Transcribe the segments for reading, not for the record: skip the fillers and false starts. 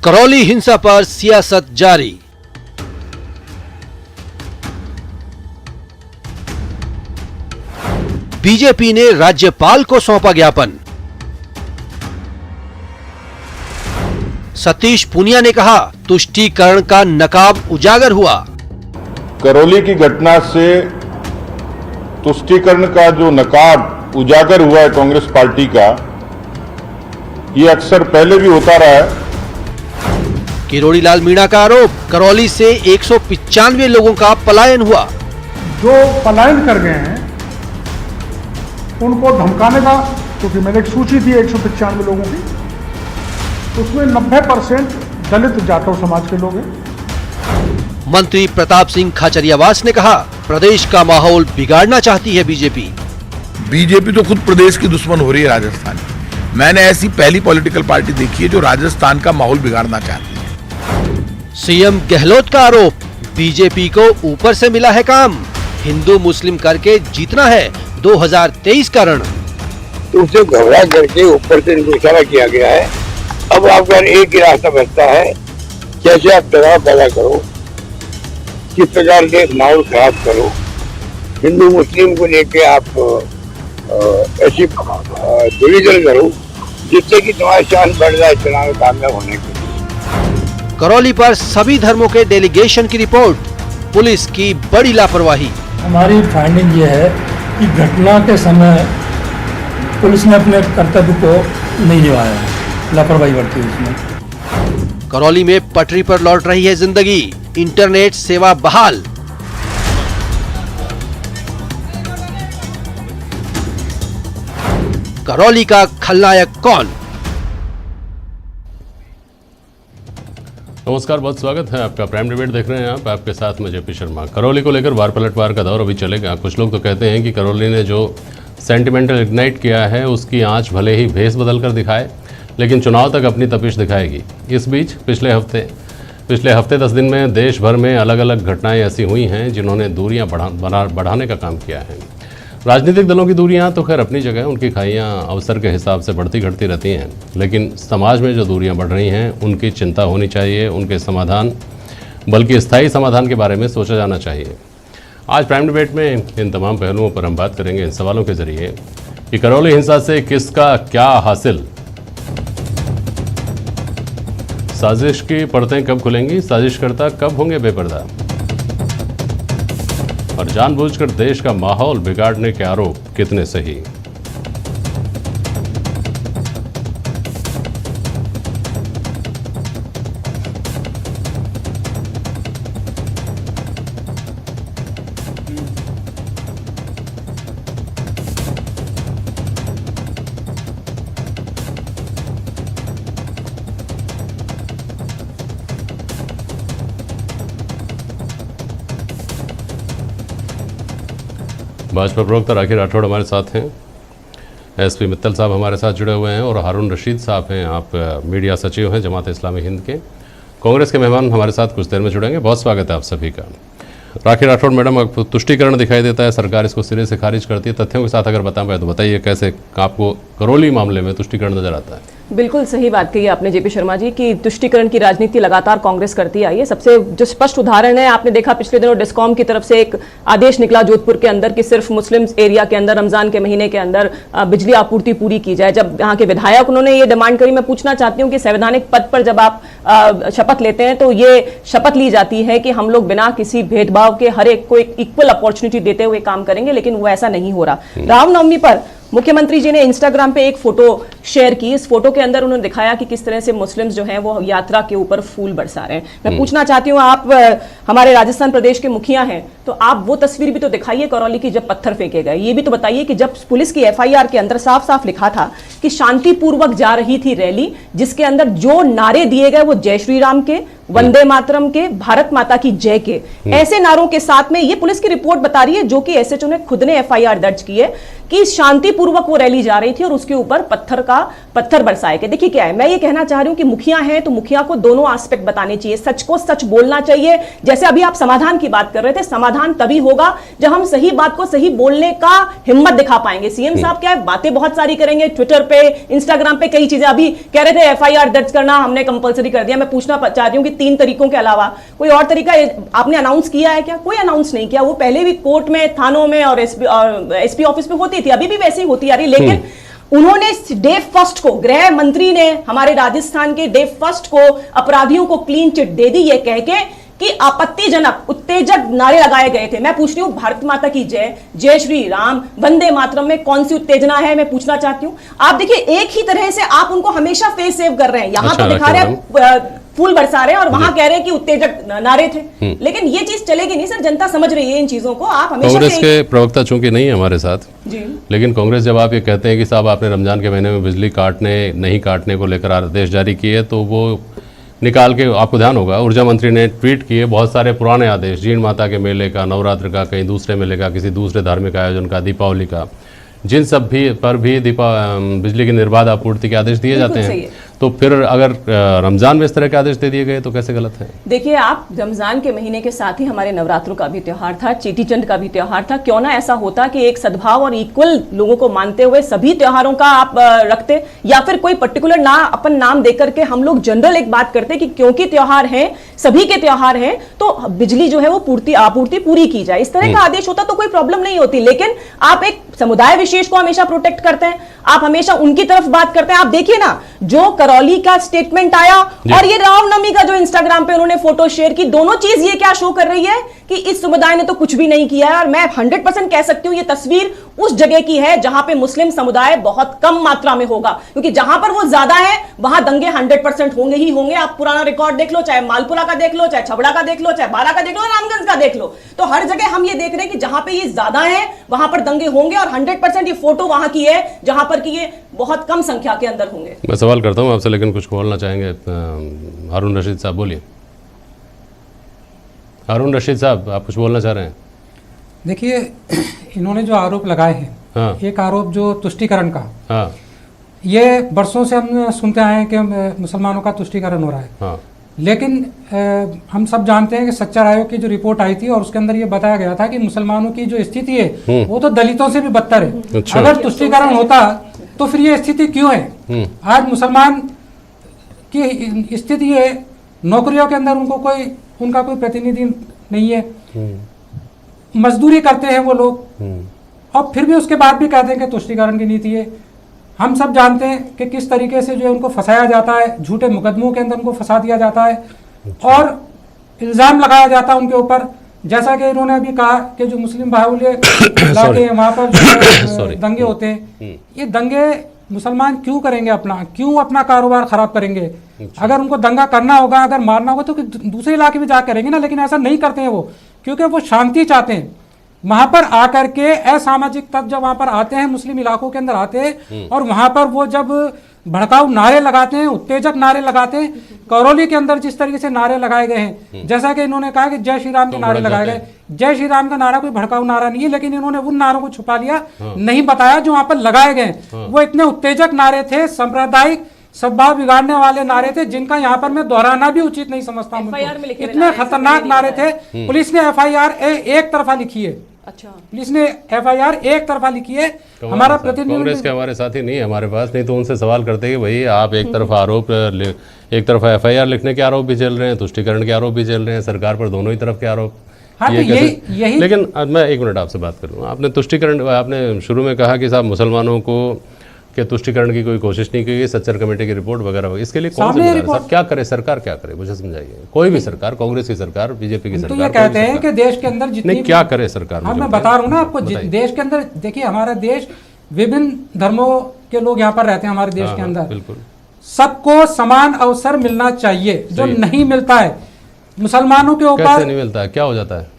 करौली हिंसा पर सियासत जारी। बीजेपी ने राज्यपाल को सौंपा ज्ञापन। सतीश पूनिया ने कहा, तुष्टीकरण का नकाब उजागर हुआ। करौली की घटना से तुष्टीकरण का जो नकाब उजागर हुआ है कांग्रेस पार्टी का, ये अक्सर पहले भी होता रहा है। किरोड़ी लाल मीणा का आरोप, करौली से 195 लोगों का पलायन हुआ। जो पलायन कर गए हैं उनको धमकाने का, क्योंकि मैंने एक सूची दी 195 लोगों की, उसमें 90% दलित जाटव समाज के लोग हैं। मंत्री प्रताप सिंह खाचरियावास ने कहा, प्रदेश का माहौल बिगाड़ना चाहती है बीजेपी। बीजेपी तो खुद प्रदेश की दुश्मन हो रही है राजस्थान में। मैंने ऐसी पहली पॉलिटिकल पार्टी देखी है जो राजस्थान का माहौल बिगाड़ना चाहती है। सीएम गहलोत का आरोप, बीजेपी को ऊपर से मिला है काम, हिंदू मुस्लिम करके जीतना है 2023 का रण। तो उसे घबरा करके ऊपर से इनको इशारा किया गया है। अब आपका एक ही रास्ता बचता है, कैसे आप दबाव पैदा करो, किस प्रकार से माहौल खराब करो, हिंदू मुस्लिम को लेके आप ऐसी डिवीजन करो जिससे कि तुम्हारी शान बढ़ जाए चुनाव में कामयाब होने के लिए। करौली पर सभी धर्मों के डेलीगेशन की रिपोर्ट, पुलिस की बड़ी लापरवाही। हमारी फाइंडिंग ये है कि घटना के समय पुलिस ने अपने कर्तव्य को नहीं निभाया, लापरवाही बरती उसमें। करौली में पटरी पर लौट रही है जिंदगी, इंटरनेट सेवा बहाल। करौली का खलनायक कौन? नमस्कार, बहुत स्वागत है आपका। प्राइम डिबेट देख रहे हैं आप, आपके साथ में जेपी शर्मा। करौली को लेकर वार पलटवार का दौर अभी चलेगा। कुछ लोग तो कहते हैं कि करौली ने जो सेंटिमेंटल इग्नाइट किया है उसकी आंच भले ही भेस बदल कर दिखाए, लेकिन चुनाव तक अपनी तपिश दिखाएगी। इस बीच पिछले हफ्ते 10 दिन में देश भर में अलग अलग घटनाएं ऐसी हुई हैं जिन्होंने दूरियां बढ़ाने का काम किया है। राजनीतिक दलों की दूरियां तो खैर अपनी जगह, उनकी खाइयां अवसर के हिसाब से बढ़ती घटती रहती हैं, लेकिन समाज में जो दूरियां बढ़ रही हैं उनकी चिंता होनी चाहिए, उनके समाधान, बल्कि स्थायी समाधान के बारे में सोचा जाना चाहिए। आज प्राइम डिबेट में इन तमाम पहलुओं पर हम बात करेंगे इन सवालों के जरिए कि करौली हिंसा से किसका क्या हासिल, साजिश की परतें कब खुलेंगी, साजिशकर्ता कब होंगे बेपर्दा, और जानबूझकर देश का माहौल बिगाड़ने के आरोप कितने सही। भाजपा प्रवक्ता राखी राठौड़ हमारे साथ हैं, एसपी मित्तल साहब हमारे साथ जुड़े हुए हैं, और हारून रशीद साहब हैं, आप मीडिया सचिव हैं जमात इस्लामी हिंद के। कांग्रेस के मेहमान हमारे साथ कुछ देर में जुड़ेंगे। बहुत स्वागत है आप सभी का। राखी राठौड़ मैडम, आपको तुष्टीकरण दिखाई देता है, सरकार इसको सिरे से खारिज करती है, तथ्यों के साथ अगर बता पाए तो बताइए कैसे आपको करौली मामले में तुष्टीकरण नजर आता है? बिल्कुल सही बात कही आपने जेपी शर्मा जी कि तुष्टीकरण की राजनीति लगातार कांग्रेस करती आई है। सबसे जो स्पष्ट उदाहरण है, आपने देखा पिछले दिनों डिस्कॉम की तरफ से एक आदेश निकला जोधपुर के अंदर कि सिर्फ मुस्लिम एरिया के अंदर रमजान के महीने के अंदर बिजली आपूर्ति पूरी की जाए। जब यहाँ के विधायक उन्होंने ये डिमांड करी, मैं पूछना चाहती हूँ कि संवैधानिक पद पर जब आप शपथ लेते हैं तो ये शपथ ली जाती है कि हम लोग बिना किसी भेदभाव के हर एक को एक इक्वल अपॉर्चुनिटी देते हुए काम करेंगे, लेकिन वो ऐसा नहीं हो रहा। रामनवमी पर मुख्यमंत्री जी ने इंस्टाग्राम पे एक फोटो शेयर की। इस फोटो के अंदर उन्होंने दिखाया कि किस तरह से मुस्लिम्स जो हैं वो यात्रा के ऊपर फूल बरसा रहे हैं। मैं पूछना चाहती हूँ, आप हमारे राजस्थान प्रदेश के मुखिया हैं, तो आप वो तस्वीर भी तो दिखाइए करौली की जब पत्थर फेंके गए। ये भी तो बताइए कि जब पुलिस की एफआईआर के अंदर साफ साफ लिखा था कि शांतिपूर्वक जा रही थी रैली, जिसके अंदर जो नारे दिए गए वो जय श्री राम के, वंदे मातरम के, भारत माता की जय के, ऐसे नारों के साथ में ये पुलिस की रिपोर्ट बता रही है, जो कि एसएचओ ने खुद ने एफआईआर दर्ज की है कि शांतिपूर्वक वो रैली जा रही थी और उसके ऊपर पत्थर का पत्थर बरसाए के। देखिए क्या है, मैं ये कहना चाह रही हूं कि मुखिया हैं तो मुखिया को दोनों एस्पेक्ट बताने चाहिए, सच को सच बोलना चाहिए। जैसे अभी आप समाधान की बात कर रहे थे, समाधान तभी होगा जब हम सही बात को सही बोलने का हिम्मत दिखा पाएंगे। सीएम साहब क्या है, बातें बहुत सारी करेंगे, ट्विटर पे, इंस्टाग्राम पे कई चीजें, अभी कह रहे थे एफआईआर दर्ज करना हमने कंपलसरी कर दिया। मैं पूछना चाहती हूं कि 3 तरीकों के अलावा कोई और तरीका आपने अनाउंस किया है क्या? कोई अनाउंस नहीं किया। वो पहले भी कोर्ट में, थानों में और एसपी ऑफिस में होती थी, अभी भी वैसी होती आ रही, लेकिन उन्होंने डे फर्स्ट को, गृह मंत्री ने हमारे राजस्थान के डे फर्स्ट को अपराधियों को क्लीन चिट दे दी, ये कह के कि आपत्तिजनक उत्तेजक नारे लगाए गए थे। मैं पूछ रही हूं, भारत माता की जय, जय श्री राम, वंदे मातरम में कौन सी उत्तेजना है? मैं पूछना चाहती हूं। आप देखिए, एक ही तरह से आप उनको हमेशा फेस सेव कर रहे हैं। यहां तो दिखा रहे हैं फूल बरसा रहे हैं और वहां कह रहे हैं कि उत्तेजक नारे थे, लेकिन ये चीज चलेगी नहीं सर। जनता समझ रही है इन चीजों को। आप हमेशा कांग्रेस के प्रवक्ता चूंकि नहीं है हमारे साथ जी, लेकिन कांग्रेस जब आप ये कहते हैं कि साहब आपने रमजान के महीने में बिजली नहीं काटने को लेकर आदेश जारी किए, तो वो निकाल के, आपको ध्यान होगा ऊर्जा मंत्री ने ट्वीट किए बहुत सारे पुराने आदेश, जीण माता के मेले का, नवरात्र का, कहीं दूसरे मेले का, किसी दूसरे धार्मिक आयोजन का, दीपावली का, जिन सब भी पर भी बिजली की निर्बाध आपूर्ति के आदेश दिए जाते हैं। तो फिर अगर रमजान में इस तरह के आदेश दे दिए गए तो कैसे गलत है? देखिए, आप रमजान के महीने के साथ ही हमारे नवरात्रों का भी त्योहार था, चेटी चंद का भी त्योहार था। क्यों ना ऐसा होता कि एक सद्भाव और इक्वल लोगों को मानते हुए सभी त्योहारों का आप रखते, या फिर कोई पर्टिकुलर अपन नाम देकर के हम लोग जनरल एक बात करते कि क्योंकि त्योहार है, सभी के त्योहार हैं, तो बिजली जो है वो आपूर्ति पूरी की जाए। इस तरह का आदेश होता तो कोई प्रॉब्लम नहीं होती, लेकिन आप एक समुदाय विशेष को हमेशा प्रोटेक्ट करते हैं, आप हमेशा उनकी तरफ बात करते हैं। आप देखिए ना, जो करौली का स्टेटमेंट आया और ये रामनवमी का जो इंस्टाग्राम पे उन्होंने फोटो शेयर की, दोनों चीज ये क्या शो कर रही है कि इस समुदाय ने तो कुछ भी नहीं किया है। और मैं 100% कह सकती हूं ये तस्वीर उस जगह की है जहां पे मुस्लिम समुदाय बहुत कम मात्रा में होगा, क्योंकि जहां पर वो ज्यादा है वहां दंगे 100% होंगे ही होंगे। आप पुराना रिकॉर्ड देख लो, चाहे मालपुरा का देख लो, चाहे छबड़ा का देख लो, चाहे बारा का देख लो, रामगंज का देख लो, तो हर जगह हम ये देख रहे हैं कि जहां पे ये ज्यादा है वहां पर दंगे होंगे। और 100% ये फोटो वहां की है जहां पर कि ये बहुत कम संख्या के अंदर होंगे। मैं सवाल करता हूं आपसे, लेकिन कुछ बोलना चाहेंगे हारून रशीद साहब, बोलिए। हारून रशीद साहब, आप कुछ बोलना चाह रहे हैं? देखिए, इन्होंने जो आरोप लगाए हैं, हाँ। एक आरोप जो तुष्टीकरण का, हाँ। ये बरसों से हम सुनते आए हैं कि मुसलमानों का तुष्टीकरण हो रहा है, हाँ। लेकिन हम सब जानते हैं कि सच्चार आयोग की जो रिपोर्ट आई थी और उसके अंदर ये बताया गया था कि मुसलमानों की जो स्थिति है वो तो दलितों से भी बदतर है। अच्छा। अगर तुष्टीकरण होता तो फिर ये स्थिति क्यों है? आज मुसलमान की स्थिति है, नौकरियों के अंदर उनका कोई प्रतिनिधि नहीं है, मजदूरी करते हैं वो लोग, और फिर भी उसके बाद भी कहते हैं कि तुष्टीकरण की नीति है। हम सब जानते हैं कि किस तरीके से जो है उनको फंसाया जाता है, झूठे मुकदमों के अंदर उनको फंसा दिया जाता है और इल्ज़ाम लगाया जाता है उनके ऊपर। जैसा कि इन्होंने अभी कहा कि जो मुस्लिम बाहुल्य इलाके हैं वहाँ पर जो दंगे होते हैं, ये दंगे मुसलमान क्यों करेंगे? क्यों अपना कारोबार खराब करेंगे? अगर उनको दंगा करना होगा, अगर मारना होगा तो दूसरे इलाके में जा करेंगे ना, लेकिन ऐसा नहीं करते हैं वो, क्योंकि वो शांति चाहते हैं। वहां पर आकर के असामाजिक तत्व जब वहां पर आते हैं, मुस्लिम इलाकों के अंदर आते हैं और वहां पर वो जब भड़काऊ नारे लगाते हैं, उत्तेजक नारे लगाते हैं, करौली के अंदर जिस तरीके से नारे लगाए गए हैं, जैसा कि इन्होंने कहा कि जय श्री राम के नारे लगाए गए, जय श्री राम का नारा कोई भड़काऊ नारा नहीं है, लेकिन इन्होंने उन नारों को छुपा लिया, नहीं बताया जो वहां पर लगाए गए। वो इतने उत्तेजक नारे थे, सांप्रदायिक सद्भाव बिगाड़ने वाले नारे थे, जिनका यहाँ पर मैं दोहराना भी उचित नहीं समझता हूँ। इतने खतरनाक नारे थे। पुलिस ने FIR एक तरफा लिखी है। अच्छा, पुलिस ने FIR एक तरफा लिखी है। हमारा प्रतिनिधि कांग्रेस के हमारे साथी नहीं है हमारे पास, नहीं तो उनसे सवाल करते कि भाई आप एक तरफा आरोप, एक तरफा FIR लिखने के आरोप भी चल रहे हैं, तुष्टीकरण के आरोप भी चल रहे हैं, सरकार पर दोनों ही तरफ के आरोप। हाँ, तो यही लेकिन मैं 1 मिनट आपसे बात करूँ। आपने तुष्टीकरण, आपने शुरू में कहा कि साहब मुसलमानों को के तुष्टीकरण की कोई कोशिश नहीं की गई, सच्चर कमेटी की रिपोर्ट वगैरह, इसके लिए कौन सा साहब क्या करे, सरकार क्या करे, मुझे समझाइए। कोई भी सरकार, कांग्रेस की सरकार, बीजेपी की सरकार, तो ये कहते हैं कि देश के अंदर जितनी, क्या करे सरकार? हाँ, मैं बता रहा हूँ ना आपको, देश के अंदर देखिए, हमारा देश विभिन्न धर्मों के लोग यहाँ पर रहते हैं हमारे देश के अंदर, बिल्कुल सबको समान अवसर मिलना चाहिए, जो नहीं मिलता है मुसलमानों के ऊपर। कैसे नहीं मिलता है, क्या हो जाता है?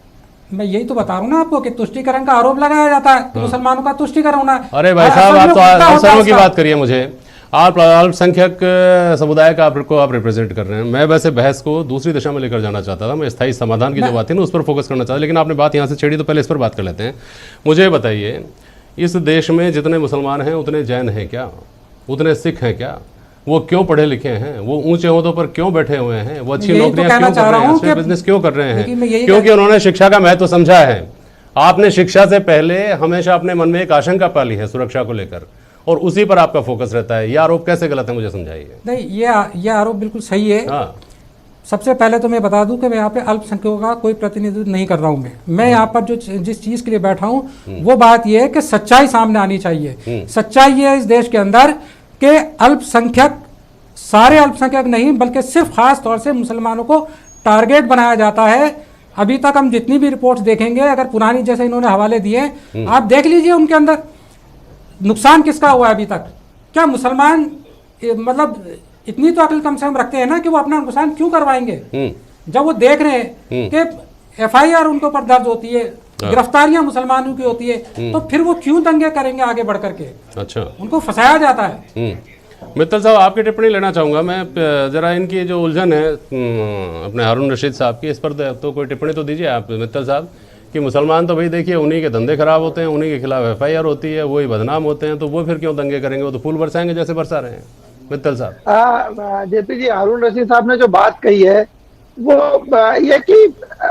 मैं यही तो बता रहा हूँ ना आपको कि तुष्टीकरण का आरोप लगाया जाता है, तो मुसलमानों का तुष्टीकरण होना है। अरे भाई साहब, आप तो अवसरों की बात करिए। मुझे आप अल्पसंख्यक समुदाय का आपको आप रिप्रेजेंट कर रहे हैं। मैं वैसे बहस को दूसरी दिशा में लेकर जाना चाहता था, मैं स्थायी समाधान की जो बात थी ना उस पर फोकस करना चाहता, लेकिन आपने बात यहाँ से छेड़ी, तो पहले इस पर बात कर लेते हैं। मुझे बताइए, इस देश में जितने मुसलमान हैं उतने जैन हैं क्या? उतने सिख हैं क्या? वो क्यों पढ़े लिखे हैं? वो ऊंचे ओहदों पर क्यों बैठे हुए हैं? वो अच्छी यही तो नौकरियां कहना क्यों चाह कर रहा रहे हैं? हूं अच्छे कि बिजनेस क्यों कर रहे लेकिन मैं हैं? यही क्योंकि उन्होंने शिक्षा का महत्व समझा है। आपने शिक्षा से पहले हमेशा अपने मन में एक आशंका पाली है सुरक्षा को लेकर, और उसी पर आपका फोकस रहता है। ये आरोप कैसे गलत है, मुझे समझाइए। नहीं, ये आरोप बिल्कुल सही है। हाँ, सबसे पहले तो मैं बता दूं कि मैं यहाँ पे अल्पसंख्यकों का कोई प्रतिनिधित्व नहीं कर रहा हूँ। मैं यहाँ पर जिस चीज के लिए बैठा हूँ वो बात ये है कि सच्चाई सामने आनी चाहिए। सच्चाई ये है इस देश के अंदर कि अल्पसंख्यक, सारे अल्पसंख्यक नहीं बल्कि सिर्फ खास तौर से मुसलमानों को टारगेट बनाया जाता है। अभी तक हम जितनी भी रिपोर्ट्स देखेंगे, अगर पुरानी जैसे इन्होंने हवाले दिए, आप देख लीजिए उनके अंदर नुकसान किसका हुआ है अभी तक। क्या मुसलमान मतलब इतनी तो अकल कम से कम रखते हैं ना कि वो अपना नुकसान क्यों करवाएंगे? जब वो देख रहे हैं कि FIR उनके ऊपर दर्ज होती है, गिरफ्तारियां मुसलमानों की होती है, तो फिर वो क्यों दंगे करेंगे आगे बढ़ करके? अच्छा, उनको फंसाया जाता है। मित्तल साहब, आपकी टिप्पणी लेना चाहूँगा मैं। जरा इनकी जो उलझन है अपने हारून रशीद साहब की, इस पर तो कोई टिप्पणी तो दीजिए आप मित्तल साहब, कि मुसलमान तो भाई देखिए उन्हीं के धंधे खराब होते हैं, उन्हीं के खिलाफ FIR होती है, वही बदनाम होते हैं, तो वो फिर क्यों दंगे करेंगे? वो तो फूल बरसाएंगे जैसे बरसा रहे हैं। मित्तल साहब। जेपी जी, हारून रशीद साहब ने जो बात कही है वो ये कि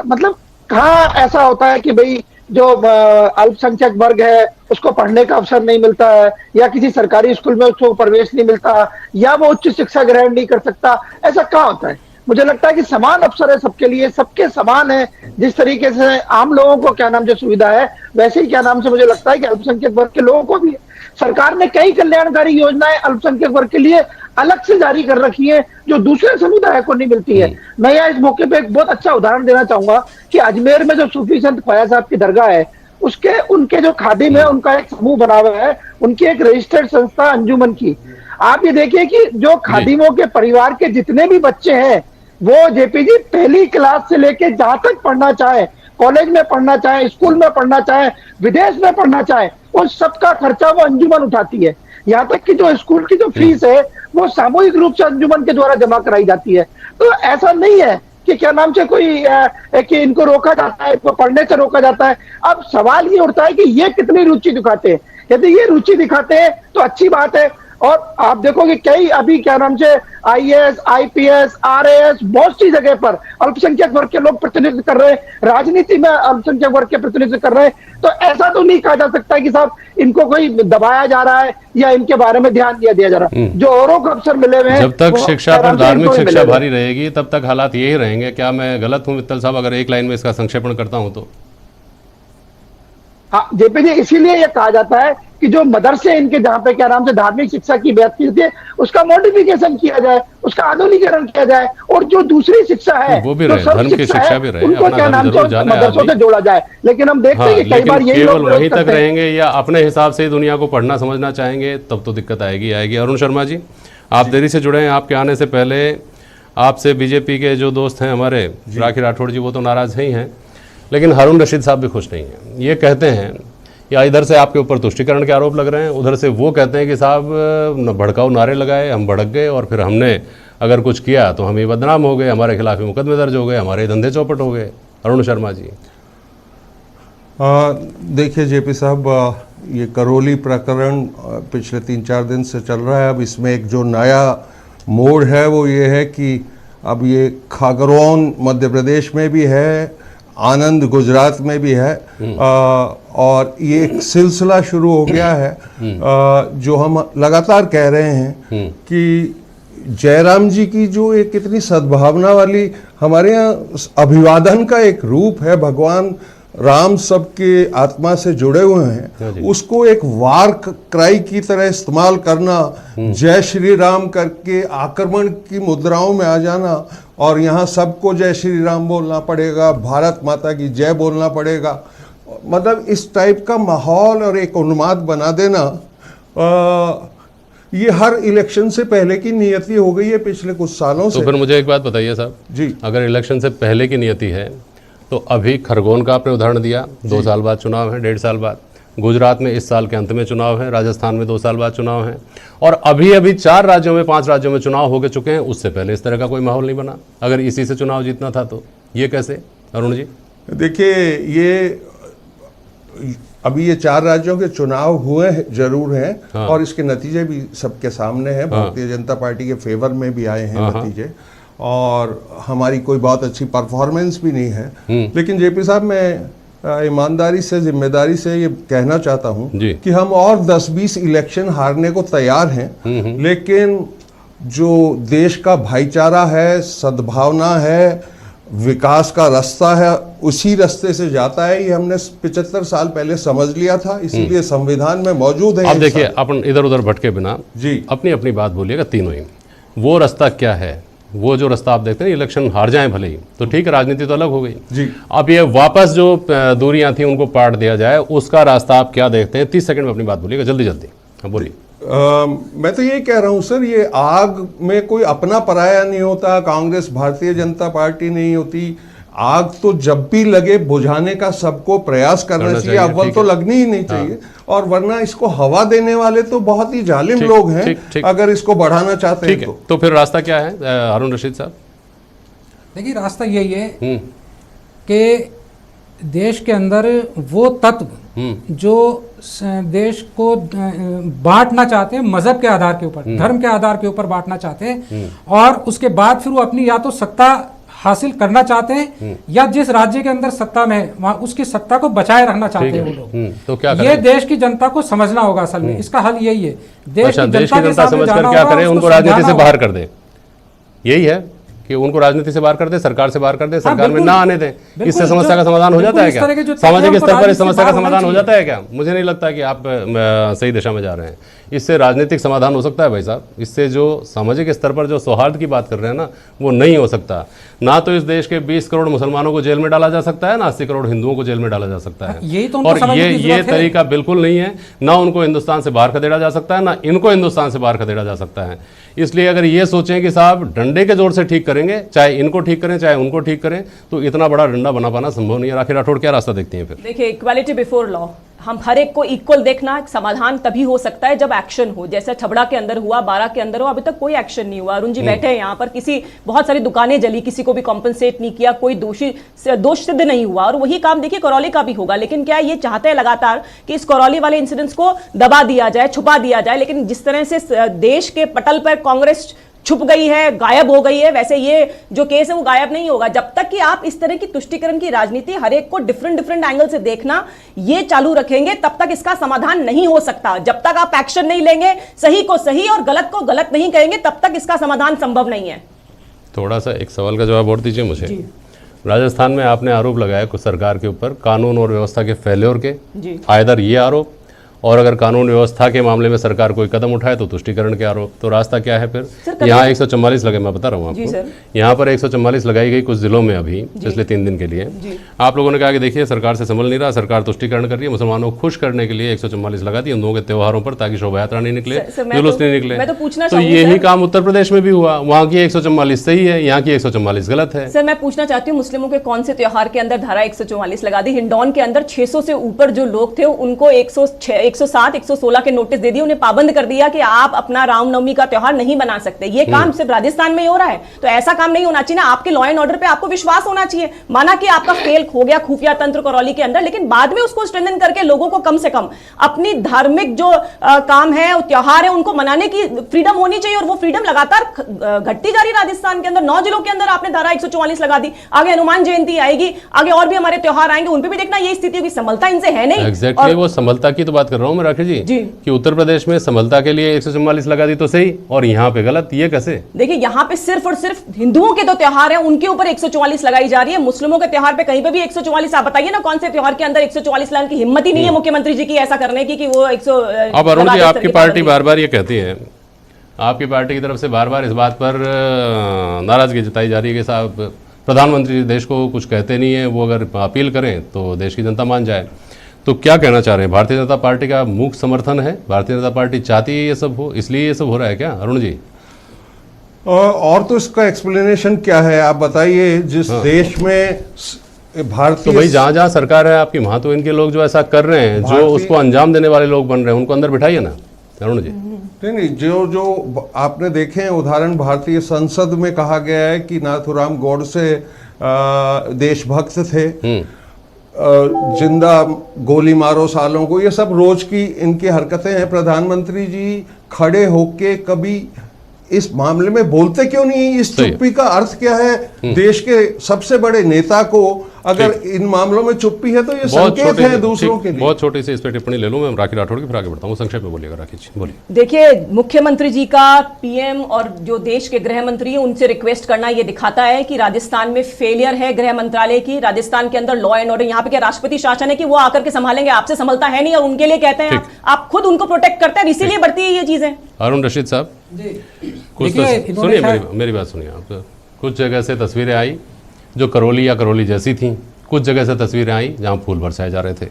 मतलब कहाँ ऐसा होता है कि भाई जो अल्पसंख्यक वर्ग है उसको पढ़ने का अवसर नहीं मिलता है, या किसी सरकारी स्कूल में उसको प्रवेश नहीं मिलता, या वो उच्च शिक्षा ग्रहण नहीं कर सकता, ऐसा कहाँ होता है? मुझे लगता है कि समान अवसर है सबके लिए, सबके समान है। जिस तरीके से आम लोगों को क्या नाम से सुविधा है, वैसे ही क्या नाम से मुझे लगता है कि अल्पसंख्यक वर्ग के लोगों को भी है। सरकार ने कई कल्याणकारी योजनाएं अल्पसंख्यक वर्ग के लिए अलग से जारी कर रखी है जो दूसरे समुदाय को नहीं मिलती है। मैं यहाँ इस मौके पे एक बहुत अच्छा उदाहरण देना चाहूंगा कि अजमेर में जो सूफी संत ख्वाजा साहब की दरगाह है, उसके उनके जो खादिम है उनका एक समूह बना हुआ है, उनकी एक रजिस्टर्ड संस्था अंजुमन की। आप ये देखिए कि जो खादिमों के परिवार के जितने भी बच्चे हैं वो जेपी जी पहली क्लास से लेके जहां तक पढ़ना चाहे, कॉलेज में पढ़ना चाहे, स्कूल में पढ़ना चाहे, विदेश में पढ़ना चाहे, उस सबका खर्चा वो अंजुमन उठाती है। यहाँ तक कि जो स्कूल की जो फीस है वो सामूहिक रूप से अंजुमन के द्वारा जमा कराई जाती है। तो ऐसा नहीं है कि क्या नाम से कोई कि इनको रोका जाता है, इनको पढ़ने से रोका जाता है। अब सवाल ये उठता है कि ये कितनी रुचि दिखाते हैं। यदि ये रुचि दिखाते हैं तो अच्छी बात है। और आप देखोगे कई अभी क्या नाम से IAS, IPS, RAS बहुत सी जगह पर अल्पसंख्यक वर्ग के लोग प्रतिनिधित्व कर रहे हैं, राजनीति में अल्पसंख्यक वर्ग के प्रतिनिधित्व कर रहे हैं। तो ऐसा तो नहीं कहा जा सकता कि साहब इनको कोई दबाया जा रहा है या इनके बारे में ध्यान दिया जा रहा है। जो औरों को अवसर मिले हुए हैं, जब तक शिक्षा पर धार्मिक शिक्षा भारी रहेगी तब तक हालात यही रहेंगे। क्या मैं गलत हूँ मित्तल साहब अगर एक लाइन में इसका संक्षेपण करता हूँ तो? हाँ जेपी जी, इसीलिए ये कहा जाता है कि जो मदरसे इनके जहाँ पे क्या नाम से धार्मिक शिक्षा की बात की जाती है उसका मॉडिफिकेशन किया जाए, उसका आधुनिकीकरण किया जाए, और जो दूसरी शिक्षा है वो भी रहे, धर्म की शिक्षा भी रहे, उनको क्या नाम से मदरसों से जोड़ा जाए। लेकिन हम देखते हैं कि कई बार यही लोग वहीं तक रहेंगे या अपने हिसाब से ही दुनिया को पढ़ना समझना चाहेंगे, तब तो दिक्कत आएगी। अरुण शर्मा जी, आप देरी से जुड़े हैं। आपके आने से पहले आपसे बीजेपी के जो दोस्त हैं हमारे राखी राठौड़ जी, वो तो नाराज ही हैं, लेकिन हारून रशीद साहब भी खुश नहीं हैं। ये कहते हैं या इधर से आपके ऊपर तुष्टिकरण के आरोप लग रहे हैं, उधर से वो कहते हैं कि साहब भड़काऊ नारे लगाए, हम भड़क गए और फिर हमने अगर कुछ किया तो हम ही बदनाम हो गए, हमारे खिलाफ ही मुकदमे दर्ज हो गए, हमारे धंधे चौपट हो गए। अरुण शर्मा जी। देखिए जेपी साहब, ये करौली प्रकरण पिछले 3-4 दिन से चल रहा है। अब इसमें एक जो नया मोड़ है वो ये है कि अब ये खागरौन मध्य प्रदेश में भी है, आनंद गुजरात में भी है, और ये एक सिलसिला शुरू हो गया है जो हम लगातार कह रहे हैं कि जयराम जी की जो एक इतनी सद्भावना वाली हमारे यहाँ अभिवादन का एक रूप है, भगवान राम सबके आत्मा से जुड़े हुए हैं, उसको एक वार क्राई की तरह इस्तेमाल करना, जय श्री राम करके आक्रमण की मुद्राओं में आ जाना, और यहाँ सबको जय श्री राम बोलना पड़ेगा, भारत माता की जय बोलना पड़ेगा, मतलब इस टाइप का माहौल और एक उन्माद बना देना, ये हर इलेक्शन से पहले की नियति हो गई है पिछले कुछ सालों से। तो फिर मुझे एक बात बताइए साहब जी, अगर इलेक्शन से पहले की नियति है तो अभी खरगोन का आपने उदाहरण दिया, 2 साल बाद चुनाव है, 1.5 साल बाद। गुजरात में इस साल के अंत में चुनाव है, राजस्थान में 2 साल बाद चुनाव है, और अभी अभी 4 राज्यों में 5 राज्यों में चुनाव हो चुके हैं। उससे पहले इस तरह का कोई माहौल नहीं बना। अगर इसी से चुनाव जीतना था तो ये कैसे, अरुण जी? देखिए, ये अभी ये 4 राज्यों के चुनाव हुए जरूर हैं, हाँ। और इसके नतीजे भी सबके सामने हैं। भारतीय जनता पार्टी के फेवर में भी आए हैं नतीजे, और हमारी कोई बहुत अच्छी परफॉर्मेंस भी नहीं है। लेकिन जेपी साहब, मैं ईमानदारी से, जिम्मेदारी से ये कहना चाहता हूँ कि हम और 10-20 इलेक्शन हारने को तैयार हैं, लेकिन जो देश का भाईचारा है, सद्भावना है, विकास का रास्ता है, उसी रास्ते से जाता है। ये हमने 75 साल पहले समझ लिया था, इसीलिए संविधान में मौजूद है। अब देखिए, अपन इधर उधर भटके बिना जी अपनी अपनी बात बोलिएगा तीनों ही। वो रास्ता क्या है? वो जो रास्ता आप देखते हैं, इलेक्शन हार जाए भले ही तो ठीक है, राजनीति तो अलग हो गई जी। अब ये वापस जो दूरियां थी उनको पाट दिया जाए, उसका रास्ता आप क्या देखते हैं? 30 सेकंड में अपनी बात बोलिएगा, जल्दी जल्दी। हाँ बोलिए। मैं तो यही कह रहा हूं सर, ये आग में कोई अपना पराया नहीं होता। कांग्रेस, भारतीय जनता पार्टी नहीं होती। आग तो जब भी लगे बुझाने का सबको प्रयास करना चाहिए। अव्वल तो लगनी ही नहीं चाहिए, और वरना इसको हवा देने वाले तो बहुत ही जालिम लोग हैं, अगर इसको बढ़ाना चाहते हैं तो फिर रास्ता क्या है हारून रशीद साहब? देखिए, रास्ता यही है कि देश के अंदर वो तत्व जो देश को बांटना चाहते हैं, मजहब के आधार के ऊपर, धर्म के आधार के ऊपर बांटना चाहते हैं, और उसके बाद फिर वो अपनी या तो सत्ता हासिल करना चाहते हैं, या जिस राज्य के अंदर सत्ता में है वहां उसकी सत्ता को बचाए रखना चाहते हैं वो लोग। तो क्या ये देश की जनता को समझना होगा। असल में इसका हल यही है, देश की जनता के सामने समझ कर जाना क्या होगा, करें? उसको उनको राजनीति से समझाना बाहर कर दे, यही है कि उनको राजनीति से बाहर कर दे, सरकार से बाहर कर दे, सरकार में ना आने दें। इससे समस्या का समाधान हो जाता है क्या? सामाजिक स्तर पर इस समस्या का समाधान हो जाता है क्या? मुझे नहीं लगता कि आप सही दिशा में जा रहे हैं। इससे राजनीतिक समाधान हो सकता है भाई साहब, इससे जो सामाजिक स्तर पर जो सौहार्द की बात कर रहे हैं ना, वो नहीं हो सकता। ना तो इस देश के 20 करोड़ मुसलमानों को जेल में डाला जा सकता है, ना 80 करोड़ हिंदुओं को जेल में डाला जा सकता है। यही तो और ये तरीका बिल्कुल नहीं है। ना उनको हिंदुस्तान से बाहर खदेड़ा जा सकता है, ना इनको हिंदुस्तान से बाहर खदेड़ा जा सकता है। इसलिए अगर ये सोचें कि साहब डंडे के जोर से ठीक करेंगे, चाहे इनको ठीक करें चाहे उनको ठीक करें, तो इतना बड़ा डंडा बना पाना संभव नहीं है। राखी राठौड़, क्या रास्ता देखती हैं फिर? देखिए, इक्वालिटी बिफोर लॉ, हम हर एक को इक्वल देखना, समाधान तभी हो सकता है जब एक्शन हो। जैसे छबड़ा के अंदर हुआ, बारा के अंदर हुआ, अभी तक कोई एक्शन नहीं हुआ। अरुण जी बैठे हैं यहाँ पर, किसी बहुत सारी दुकानें जली, किसी को भी कॉम्पनसेट नहीं किया, कोई दोष सिद्ध नहीं हुआ। और वही काम देखिए करौली का भी होगा। लेकिन क्या ये चाहते हैं लगातार कि इस करौली वाले इंसिडेंट्स को दबा दिया जाए, छुपा दिया जाए। लेकिन जिस तरह से देश के पटल पर कांग्रेस छुप गई है, गायब हो गई है, वैसे ये जो केस है वो गायब नहीं होगा। जब तक कि आप इस तरह की तुष्टीकरण की राजनीति, हर एक को डिफरेंट एंगल से देखना, ये चालू रखेंगे, तब तक इसका समाधान नहीं हो सकता। जब तक आप एक्शन नहीं लेंगे, सही को सही और गलत को गलत नहीं कहेंगे, तब तक इसका समाधान संभव नहीं है। थोड़ा सा एक सवाल का जवाब और दीजिए मुझे। राजस्थान में आपने आरोप लगाया कुछ सरकार के ऊपर कानून और व्यवस्था के फेल्योर के, आइदर ये आरोप, और अगर कानून व्यवस्था के मामले में सरकार कोई कदम उठाए तो तुष्टीकरण के आरोप। तो रास्ता क्या है फिर? यहाँ 144 लगे, मैं बता रहा हूँ आपको। यहाँ पर 144 लगाई गई कुछ जिलों में अभी पिछले 3 दिन के लिए। आप लोगों ने कहा कि देखिए सरकार से संभल नहीं रहा, सरकार तुष्टीकरण कर रही है, मुसलमानों को खुश करने के लिए 144 लगा दी हिंदुओं के त्योहारों पर, ताकि शोभा यात्रा नहीं निकले, जुलूस नहीं निकले। तो यही काम उत्तर प्रदेश में भी हुआ। वहाँ की 144 सही है, यहाँ की 144 गलत है। सर, मैं पूछना चाहती हूँ, मुस्लिमों के कौन से त्योहार के अंदर धारा 144 लगा दी? हिंडौन के अंदर 600 से ऊपर जो लोग थे उनको 107, 116 के नोटिस दे दिए, उन्हें पाबंद कर दिया कि आप अपना रामनवमी का त्योहार नहीं बना सकते। ये काम सिर्फ राजस्थान में ही हो रहा है, तो ऐसा काम नहीं होना चाहिए ना। आपके लॉ एंड ऑर्डर पे आपको विश्वास होना चाहिए। माना कि आपका फेल हो गया खुफिया तंत्र करौली के अंदर, लेकिन बाद में उसको स्ट्रेंथन करके लोगों को कम से कम अपनी धार्मिक जो काम है, त्योहार है, उनको मनाने की फ्रीडम होनी चाहिए। और वो फ्रीडम लगातार घटती जा रही। राजस्थान के अंदर 9 जिलों के अंदर आपने धारा 144 लगा दी। आगे हनुमान जयंती आएगी, आगे और भी हमारे त्योहार आएंगे, उन पे भी देखना ये स्थिति होगी। समलता इनसे है नहीं। एग्जैक्टली, वो समलता की तो बात कर रहा हूँ मैं राखी जी, कि उत्तर प्रदेश में समलता के लिए 144 लगा दी तो सही, और यहाँ पे गलत। ये कैसे? देखिए, यहाँ पे सिर्फ और सिर्फ हिंदुओं के तो त्योहार हैं, उनके ऊपर 144 लगाई जा रही है। मुस्लिमों के त्योहार पे कहीं पे भी 144। आप बताइए ना, कौन से त्योहार के अंदर 144 लाने की हिम्मत ही नहीं है मुख्यमंत्री जी की ऐसा करने की कि वो 100। अब अरुण जी, आपकी पार्टी बार बार ये कहती है, आपकी पार्टी की तरफ से बार बार इस बात पर नाराजगी जताई जा रही है कि साहब प्रधानमंत्री देश को कुछ कहते नहीं है, वो अगर अपील करें तो देश की जनता मान जाए। तो क्या कहना चाह रहे हैं? भारतीय जनता पार्टी का मूक समर्थन है? भारतीय जनता पार्टी चाहती है ये सब हो, इसलिए ये सब हो रहा है क्या अरुण जी? और तो इसका एक्सप्लेनेशन क्या है, आप बताइए। जिस देश में भारतीय, तो भाई जहाँ जहाँ सरकार है आपकी, वहाँ तो इनके लोग जो ऐसा कर रहे हैं, जो उसको अंजाम देने वाले लोग बन रहे हैं, उनको अंदर बिठाइए ना अरुण जी। नहीं, जो आपने देखे हैं उदाहरण, भारतीय संसद में कहा गया है कि नाथुराम गोडसे देशभक्त थे। जिंदा गोली मारो सालों को, ये सब रोज की इनकी हरकतें हैं। प्रधानमंत्री जी खड़े होके कभी इस मामले में बोलते क्यों नहीं? इस चुप्पी का अर्थ क्या है? देश के सबसे बड़े नेता को अगर इन मामलों में चुप्पी है तो ये संकेत है दूसरों के लिए। बहुत छोटी सी इस पे टिप्पणी ले लूं मैं राखी राठौड़ की, फिर आगे बढ़ता हूं। संक्षेप में बोलिएगा राखी जी, बोलिए। देखिए, मुख्यमंत्री जी का पीएम और जो देश के गृह मंत्री है उनसे रिक्वेस्ट करना ये दिखाता है कि राजस्थान में फेलियर है गृह मंत्रालय की। राजस्थान के अंदर लॉ एंड ऑर्डर, यहाँ पे क्या राष्ट्रपति शासन है कि वो आकर के संभालेंगे? आपसे संभलता है नहीं और उनके लिए कहते हैं आप खुद उनको प्रोटेक्ट करते हैं, इसीलिए बढ़ती है ये चीजें। हारून रशीद साहब, कुछ सुनिए, मेरी बात सुनिए आप। कुछ जगह से तस्वीरें आई जो करौली या करौली जैसी थी, कुछ जगह से तस्वीरें आई जहां फूल बरसाए जा रहे थे।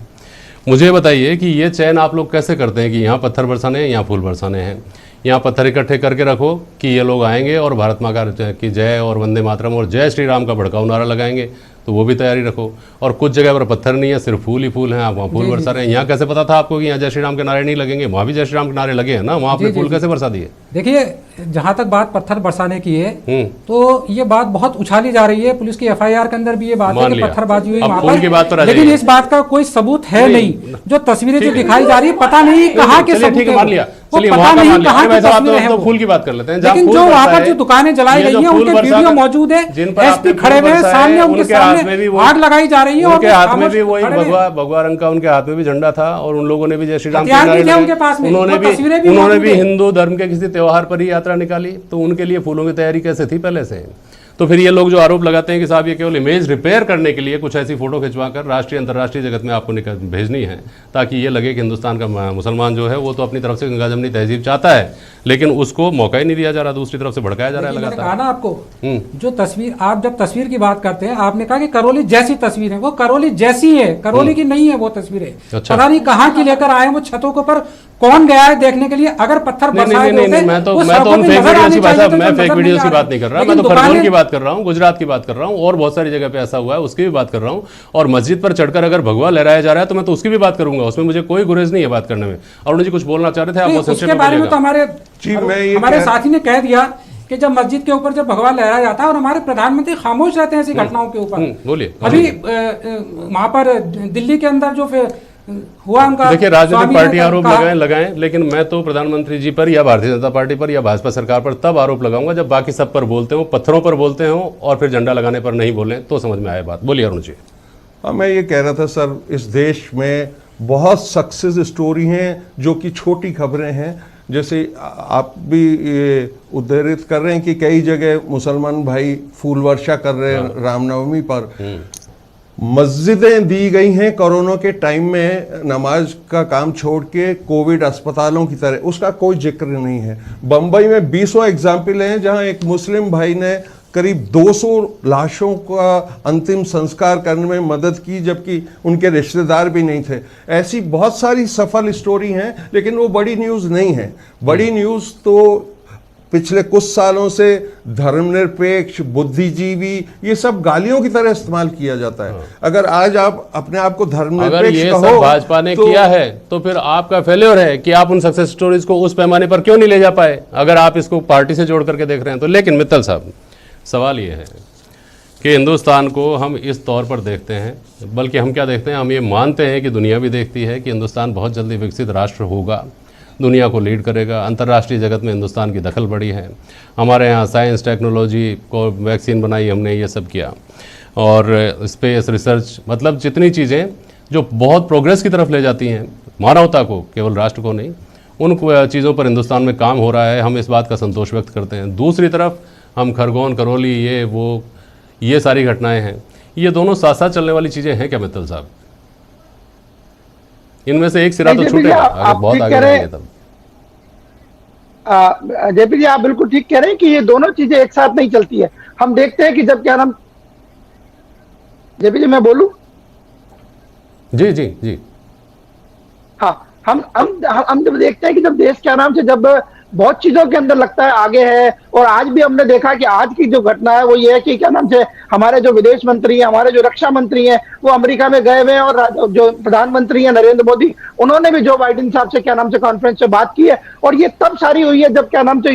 मुझे बताइए कि ये चयन आप लोग कैसे करते हैं कि यहाँ पत्थर बरसाने हैं, यहाँ फूल बरसाने हैं? यहाँ पत्थर इकट्ठे करके रखो कि ये लोग आएंगे और भारत माता की जय और वंदे मातरम और जय श्री राम का भड़काऊ नारा लगाएंगे, तो वो भी तैयारी रखो। और कुछ जगह पर पत्थर नहीं है, सिर्फ फूल ही फूल हैं, आप वहाँ फूल बरसा रहे हैं। यहाँ कैसे पता था आपको कि यहाँ जय श्री राम के नारे नहीं लगेंगे? वहाँ भी जय श्री राम के नारे लगे हैं ना, वहाँ आपने फूल कैसे बरसा दिए? देखिए, जहाँ तक बात पत्थर बरसाने की है तो ये बात बहुत उछाली जा रही है। पुलिस की एफआईआर के अंदर भी ये बात है कि पत्थरबाजी हुई वहाँ पर, लेकिन इस बात का कोई सबूत है नहीं। जो तस्वीरें जो दिखाई जा रही है, पता नहीं कहाँ के सबूत है, मान लिया, चलिए पता नहीं कहाँ की तस्वीरें हैं। फूल की बात कर लेते हैं। लेकिन जो वहाँ पर जो दुकानें जलाई गई हैं उनके वीडियो मौजूद है, एसपी खड़े हुए हैं सामने, उनके सामने आग लगाई जा रही है और उनके हाथ में भी वही भगवा रंग का उनके हाथ में भी झंडा था और उन लोगों ने भी जय श्री राम उन्होंने भी हिंदू धर्म के किसी त्योहार पर ही यात्रा निकाली, तो उनके लिए फूलों की तैयारी कैसे थी पहले से? तो फिर ये लोग जो आरोप लगाते हैं कि साहब ये केवल इमेज रिपेयर करने के लिए कुछ ऐसी फोटो खिंचवाकर राष्ट्रीय अंतर्राष्ट्रीय जगत में आपको भेजनी है ताकि ये लगे कि हिंदुस्तान का मुसलमान जो है वो तो अपनी तरफ से गंगा जमनी तहजीब चाहता है, लेकिन उसको मौका ही नहीं दिया जा रहा, दूसरी तरफ से भड़काया जा रहा है लगातार। कहा ना आपको, जो तस्वीर, आप जब तस्वीर की बात करते हैं, आपने कहा कि करौली जैसी तस्वीर है, वो करौली जैसी है, करौली की नहीं है वो तस्वीरें। पता नहीं कहाँ की लेकर आए वो छतों के ऊपर, कौन गया है देखने के लिए? अगर पत्थर बरसाए नहीं, मैं तो फेक वीडियोस की बात नहीं कर रहा, मैं तो खरगोन की बात कर रहा हूँ, गुजरात की बात कर रहा हूँ और बहुत सारी जगह पे ऐसा हुआ है उसकी भी बात कर रहा हूँ। और मस्जिद पर चढ़कर अगर भगवा लहराया जा रहा है तो मैं तो उसकी भी बात करूंगा, उसमें मुझे कोई गुरेज नहीं है बात करने में। अरुण जी कुछ बोलना चाह रहे थे आप? उसके बारे में तो हमारे साथी ने कह दिया कि जब मस्जिद के ऊपर जब भगवा लहराया जाता है और हमारे प्रधानमंत्री खामोश रहते हैं ऐसी घटनाओं के ऊपर। बोलिए। अभी वहां पर दिल्ली के अंदर जो हुआ उनका, देखिए राजनीतिक पार्टी आरोप लगाएं, लेकिन मैं तो प्रधानमंत्री जी पर या भारतीय जनता पार्टी पर या भाजपा सरकार पर तब आरोप लगाऊंगा जब बाकी सब पर बोलते हो, पत्थरों पर बोलते हो और फिर झंडा लगाने पर नहीं बोलें, तो समझ में आए बात। बोलिए अरुण जी। मैं ये कह रहा था सर, इस देश में बहुत सक्सेस स्टोरी हैं जो कि छोटी खबरें हैं, जैसे आप भी ये उद्धृत कर रहे हैं कि कई जगह मुसलमान भाई फूल वर्षा कर रहे हैं रामनवमी पर। मस्जिदें दी गई हैं कोरोना के टाइम में नमाज का काम छोड़ के कोविड अस्पतालों की तरह, उसका कोई जिक्र नहीं है। बंबई में 20 एग्जाम्पल हैं जहां एक मुस्लिम भाई ने करीब 200 लाशों का अंतिम संस्कार करने में मदद की जबकि उनके रिश्तेदार भी नहीं थे। ऐसी बहुत सारी सफल स्टोरी हैं, लेकिन वो बड़ी न्यूज़ नहीं है। बड़ी न्यूज़ तो पिछले कुछ सालों से धर्मनिरपेक्ष, बुद्धिजीवी, ये सब गालियों की तरह इस्तेमाल किया जाता है। अगर आज आप अपने आप को धर्मनिरपेक्ष कहो, भाजपा ने किया है तो फिर आपका फेल्योर है कि आप उन सक्सेस स्टोरीज को उस पैमाने पर क्यों नहीं ले जा पाए, अगर आप इसको पार्टी से जोड़ करके देख रहे हैं तो। लेकिन मित्तल साहब, सवाल ये है कि हिंदुस्तान को हम इस तौर पर देखते हैं, बल्कि हम क्या देखते हैं, हम ये मानते हैं कि दुनिया भी देखती है कि हिंदुस्तान बहुत जल्दी विकसित राष्ट्र होगा, दुनिया को लीड करेगा, अंतर्राष्ट्रीय जगत में हिंदुस्तान की दखल बड़ी है। हमारे यहाँ साइंस, टेक्नोलॉजी को वैक्सीन बनाई हमने, ये सब किया, और स्पेस रिसर्च, मतलब जितनी चीज़ें जो बहुत प्रोग्रेस की तरफ ले जाती हैं मानवता को, केवल राष्ट्र को नहीं, उन चीज़ों पर हिंदुस्तान में काम हो रहा है। हम इस बात का संतोष व्यक्त करते हैं। दूसरी तरफ हम खरगोन, करौली, ये सारी घटनाएं हैं, ये दोनों साथ साथ चलने वाली चीज़ें हैं क्या मित्तल साहब? इनमें से एक सिरा तो छूटेगा अगर बहुत आगे रहेंगे तब। जेपी जी, आप बिल्कुल ठीक कह रहे हैं कि ये दोनों चीजें एक साथ नहीं चलती है। हम देखते हैं कि जब क्या नाम, जेपी जी मैं बोलूं? जी जी जी। हाँ, हम जब देखते हैं कि जब देश क्या नाम से जब बहुत चीजों के अंदर लगता है आगे है, और आज भी हमने देखा कि आज की जो घटना है वो ये है कि क्या नाम से हमारे जो विदेश मंत्री हैं, हमारे जो रक्षा मंत्री हैं, वो अमेरिका में गए हुए हैं, और जो प्रधानमंत्री हैं नरेंद्र मोदी, उन्होंने भी जो बाइडेन साहब से क्या नाम से कॉन्फ्रेंस से बात की है। और ये तब सारी हुई है जब क्या नाम से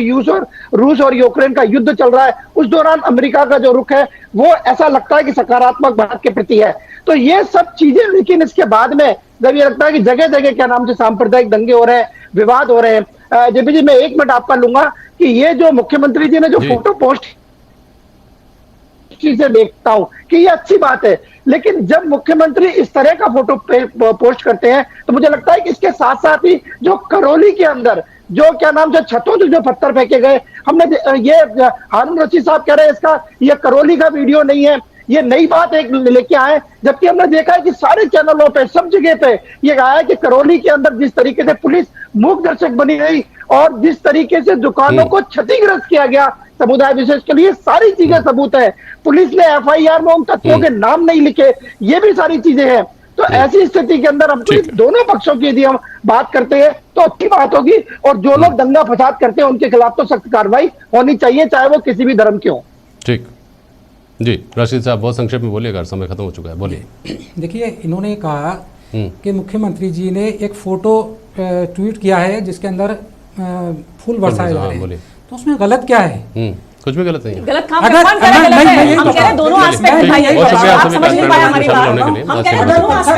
रूस और यूक्रेन का युद्ध चल रहा है। उस दौरान अमेरिका का जो रुख है वो ऐसा लगता है कि सकारात्मक भारत के प्रति है। तो ये सब चीजें, लेकिन इसके बाद में जब ये लगता है कि जगह जगह क्या नाम से सांप्रदायिक दंगे हो रहे हैं, विवाद हो रहे हैं। जेपी जी, मैं 1 मिनट आपका लूंगा कि ये जो मुख्यमंत्री जी ने जो फोटो पोस्ट से देखता हूं कि ये अच्छी बात है, लेकिन जब मुख्यमंत्री इस तरह का फोटो पोस्ट करते हैं तो मुझे लगता है कि इसके साथ साथ ही जो करौली के अंदर जो क्या नाम से छतों से जो पत्थर फेंके गए, हमने ये हारून रशीद साहब कह रहे हैं इसका ये करौली का वीडियो नहीं है, ये नई बात एक लेके आए, जबकि हमने देखा है कि सारे चैनलों पे सब जगह पे ये कहा है कि करौली के अंदर जिस तरीके से पुलिस मूक दर्शक बनी रही और जिस तरीके से दुकानों को क्षतिग्रस्त किया गया समुदाय विशेष के लिए, सारी चीजें सबूत है। पुलिस ने FIR में उन तत्वों के नाम नहीं लिखे, ये भी सारी चीजें हैं। तो ऐसी स्थिति के अंदर हमको दोनों पक्षों की यदि हम बात करते हैं तो अच्छी बात होगी, और जो लोग दंगा फसाद करते हैं उनके खिलाफ तो सख्त कार्रवाई होनी चाहिए, चाहे वो किसी भी धर्म के हों। ठीक जी, रशीद साहब बहुत संक्षेप में बोलिएगा, समय खत्म हो चुका है, बोलिए। देखिए, इन्होंने कहा कि मुख्यमंत्री जी ने एक फोटो ट्वीट किया है जिसके अंदर फूल बरसाए जा रहे हैं, तो उसमें गलत क्या है? कुछ भी गलत नहीं है। गलत काम कौन कह रहा है? गलत है? हम कह रहे हैं दोनों एस्पेक्ट भाई, आप समझ नहीं पाए हमारी बात। हम कह रहे हैं दोनों एस्पेक्ट